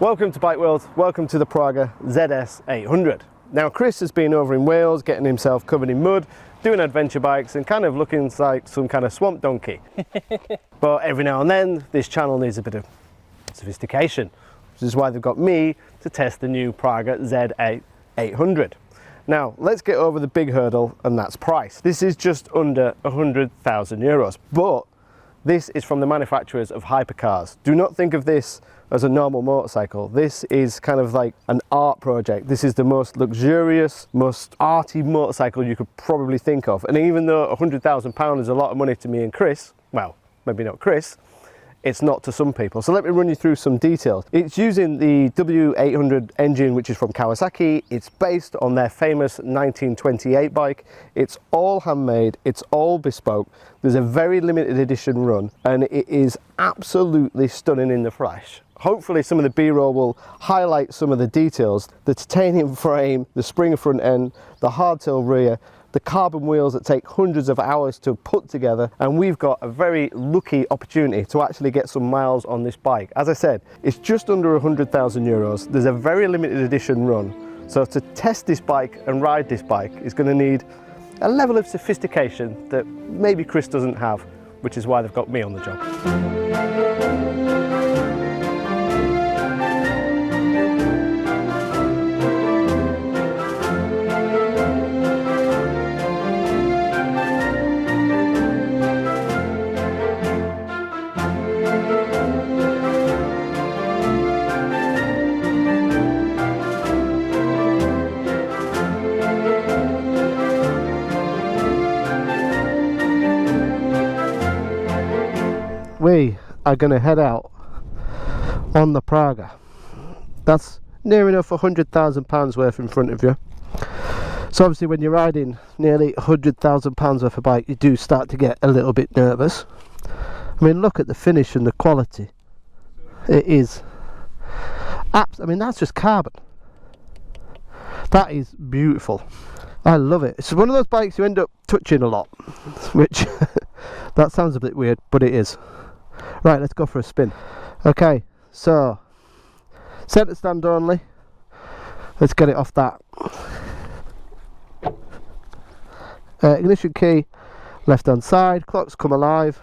Welcome to Bike World, welcome to the Praga ZS 800. Now Chris has been over in Wales getting himself covered in mud, doing adventure bikes and kind of looking like some kind of swamp donkey. But every now and then this channel needs a bit of sophistication, which is why they've got me to test the new Praga ZS 800. Now let's get over the big hurdle, and that's price. This is just under 100,000 euros, but this is from the manufacturers of hypercars. Do not think of this as a normal motorcycle. This is kind of like an art project. This is the most luxurious, most arty motorcycle you could probably think of. And even though £100,000 is a lot of money to me and Chris, well, maybe not Chris, it's not to some people. So let me run you through some details. It's using the W800 engine, which is from Kawasaki. It's based on their famous 1928 bike. It's all handmade, it's all bespoke. There's a very limited edition run, and it is absolutely stunning in the flesh. Hopefully some of the B-roll will highlight some of the details. The titanium frame, the Springer front end, the hardtail rear, the carbon wheels that take hundreds of hours to put together, and we've got a very lucky opportunity to actually get some miles on this bike. As I said, it's just under 100,000 euros. There's a very limited edition run, so to test this bike and ride this bike is going to need a level of sophistication that maybe Chris doesn't have, which is why they've got me on the job. We are going to head out on the Praga. That's near enough £100,000 worth in front of you. So obviously when you're riding nearly £100,000 worth of bike, you do start to get a little bit nervous. I mean, look at the finish and the quality. It is I mean, that's just carbon. That is beautiful. I love it. It's one of those bikes you end up touching a lot, which that sounds a bit weird, but it is. Right, let's go for a spin. Okay, so centre stand only. Let's get it off that. Ignition key, left hand side, clocks come alive.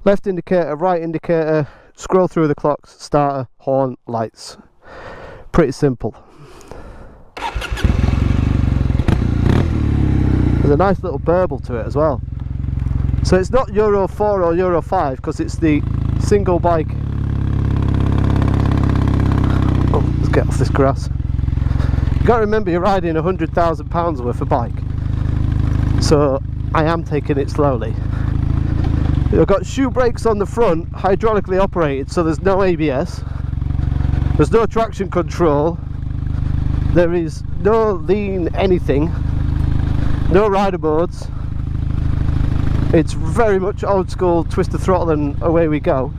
Left indicator, right indicator, scroll through the clocks, starter, horn, lights. Pretty simple. There's a nice little burble to it as well. So it's not Euro 4 or Euro 5 because it's the single bike. Oh, let's get off this grass. You've got to remember you're riding £100,000 worth of bike. So I am taking it slowly. You've got shoe brakes on the front, hydraulically operated, so there's no ABS. There's no traction control. There is no lean anything. No rider modes. It's very much old school, twist the throttle and away we go.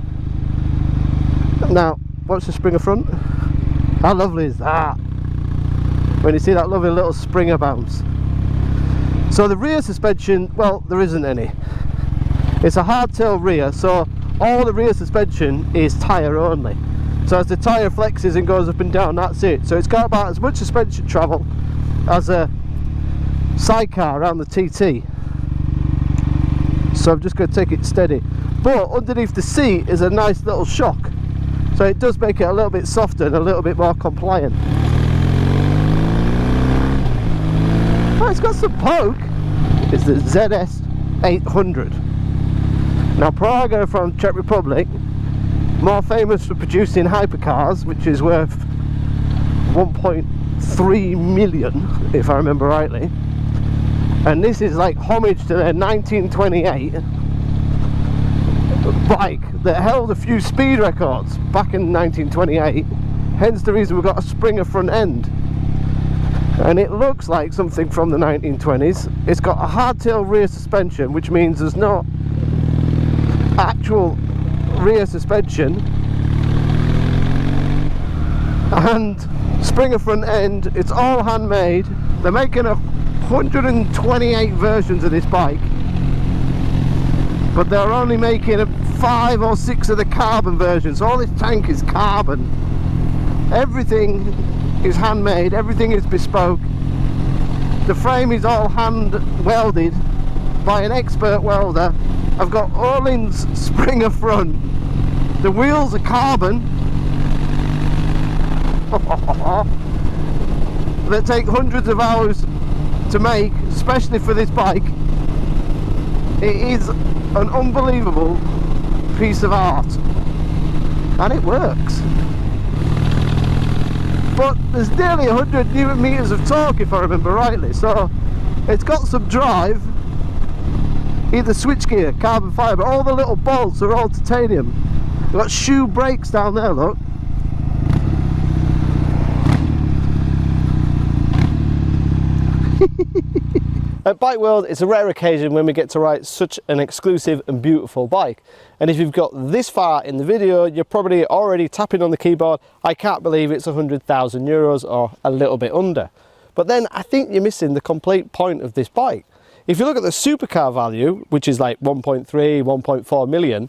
Now, watch the Springer front. How lovely is that? When you see that lovely little Springer bounce. So the rear suspension, well, there isn't any. It's a hardtail rear, so all the rear suspension is tyre only. So as the tyre flexes and goes up and down, that's it. So it's got about as much suspension travel as a sidecar around the TT. So I'm just going to take it steady, but underneath the seat is a nice little shock, so it does make it a little bit softer and a little bit more compliant. Oh, it's got some poke. It's the ZS 800. Now Praga from Czech Republic, more famous for producing hypercars, which is worth 1.3 million if I remember rightly. And this is like homage to their 1928 bike that held a few speed records back in 1928, hence the reason we've got a Springer front end. And it looks like something from the 1920s. It's got a hardtail rear suspension, which means there's no actual rear suspension, and Springer front end. It's all handmade. They're making 128 versions of this bike, but they're only making 5 or 6 of the carbon versions. All this tank is carbon. Everything is handmade, everything is bespoke. The frame is all hand welded by an expert welder. I've got Öhlins Springer front. The wheels are carbon. That take hundreds of hours to make, especially for this bike. It is an unbelievable piece of art, and it works. But there's nearly 100 Newton meters of torque, if I remember rightly, so it's got some drive. Either switchgear, carbon fibre, all the little bolts are all titanium. We've got shoe brakes down there, look. At Bike World, it's a rare occasion when we get to ride such an exclusive and beautiful bike. And if you've got this far in the video, you're probably already tapping on the keyboard, I can't believe it's 100,000 euros or a little bit under. But then I think you're missing the complete point of this bike. If you look at the supercar value, which is like 1.3, 1.4 million,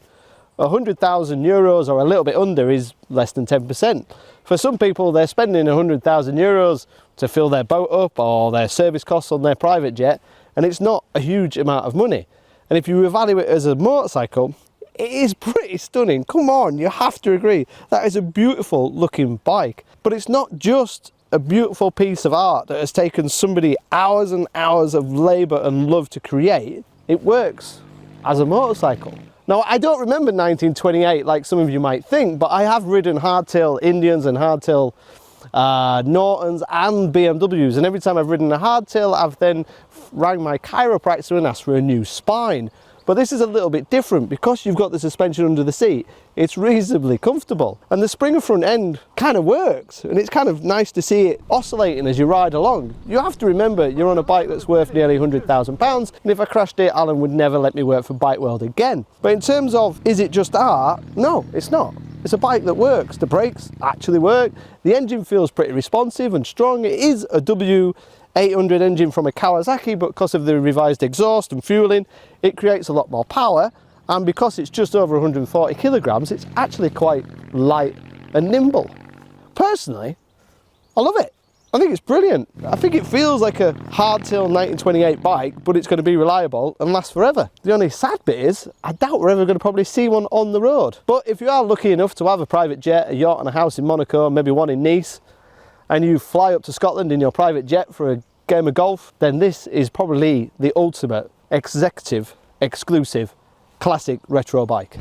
100,000 euros or a little bit under is less than 10%. For some people, they're spending 100,000 euros to fill their boat up or their service costs on their private jet, and it's not a huge amount of money. And if you evaluate it as a motorcycle, it is pretty stunning. Come on, you have to agree. That is a beautiful looking bike. But it's not just a beautiful piece of art that has taken somebody hours and hours of labour and love to create. It works as a motorcycle. Now, I don't remember 1928 like some of you might think, but I have ridden hardtail Indians and hardtail Nortons and BMWs, and every time I've ridden a hardtail, I've then rang my chiropractor and asked for a new spine. But this is a little bit different because you've got the suspension under the seat. It's reasonably comfortable, and the Springer front end kind of works, and it's kind of nice to see it oscillating as you ride along. You have to remember you're on a bike that's worth nearly £100,000, and if I crashed it, Alan would never let me work for Bike World again. But in terms of, is it just art? No, it's not. It's a bike that works. The brakes actually work. The engine feels pretty responsive and strong. It is a W800 engine from a Kawasaki, but because of the revised exhaust and fueling, it creates a lot more power. And because it's just over 140 kilograms, it's actually quite light and nimble. Personally, I love it. I think it's brilliant. I think it feels like a hardtail 1928 bike, but it's going to be reliable and last forever. The only sad bit is, I doubt we're ever going to probably see one on the road. But if you are lucky enough to have a private jet, a yacht and a house in Monaco, maybe one in Nice, and you fly up to Scotland in your private jet for a game of golf, then this is probably the ultimate executive, exclusive, classic retro bike.